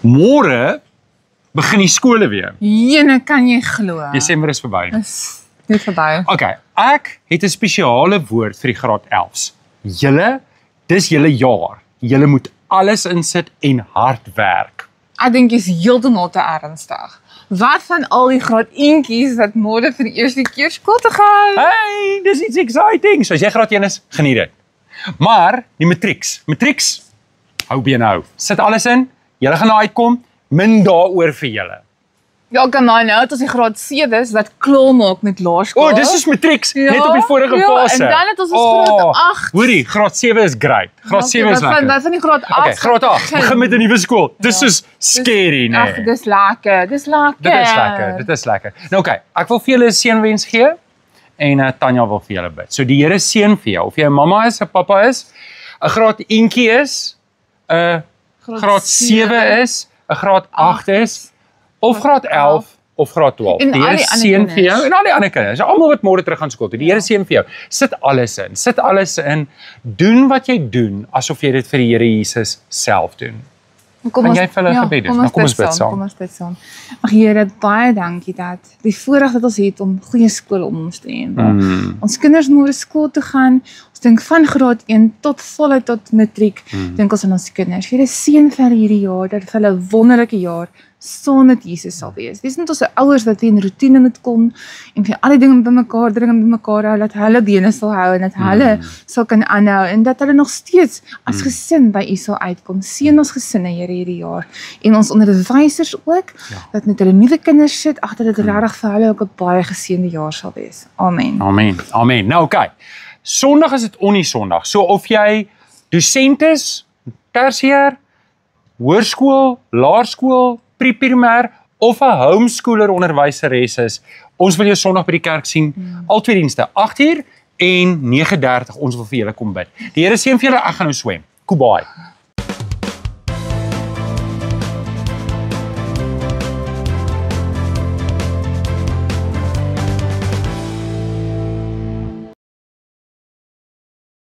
Môre begin die skole weer. Jene, kan jy glo? Desember is verby. Is net verby. Okay, ek het 'n spesiale woord vir die graad 11s. Julle, dis julle jaar. Julle moet alles insit en hard werk. Ek dink jy's heeltemal te ernstig. Wat van al die graad 1tjies wat môre vir die eerste keer skool te gaan? Hey, dis iets exciting. So as jy graad 1 is, geniet dit. Maar die matrieks, hou bene hou. Sit alles in, julle gaan uitkom, min daaroor vir julle. Ja, kan nou as die graad 7 is wat klaar maak met laerskool. Dis is matrieks, net op die vorige fase. En dan het ons graad 8. Hoorie, graad 7 is great. Graad 7 is lekker. Wat van die graad 8? Okay, graad 8, begin met 'n nuwe skool. Dis is scary, nee. Ag, dis lekker. Dit is lekker. Nou okay, ek wil vir julle 'n seënwens gee en Tanya wil vir julle bid. So die Here seën vir jou of jy 'n mamma is, 'n pappa is, 'n graad 1tjie is, 'n graad 7 is, 'n graad 8 is, of graad 11 of graad 12. Die Here seën vir jou en al die ander kinders. Almal wat môre terug gaan skool toe. Die Here seën vir jou. Sit alles in. Doen wat jy doen asof jy dit vir die Here Jesus self doen. Kan jy vir hulle gebed doen? Nou kom ons bid saam. Ag Here, baie dankie dat die voorreg wat ons het om goeie skole om ons te hê. Ons kinders môre skool toe gaan. Ons dink van graad 1 tot voluit tot matriek. Dink ons aan ons kinders. Here seën vir hierdie jaar dat vir hulle 'n wonderlike jaar saam met Jesus sal wees. Dis net ons ouers wat in rotine moet kom en vir al die dinge bymekaar hou, dat hulle bene sal hou en dat hulle sal kan aanhou en dat hulle nog steeds as gesin by U sal uitkom. Seën ons gesinne, Here, hierdie jaar en ons onderwysers ook, dat met hulle nuwe kinders sit, dat dit regtig vir hulle ook 'n baie geseënde jaar sal wees. Amen. Amen. Nou okay. Sondag is dit Onnie Sondag. So of jy dosent is, tersiêr, hoërskool, laerskool, pre-primêr of 'n homeschooler onderwyseres is, ons wil jou Sondag by die kerk sien. Al twee dienste, 8uur en 9:30. Ons wil vir julle kom bid. Die Here seën vir julle. Ek gaan nou swem. Kubai.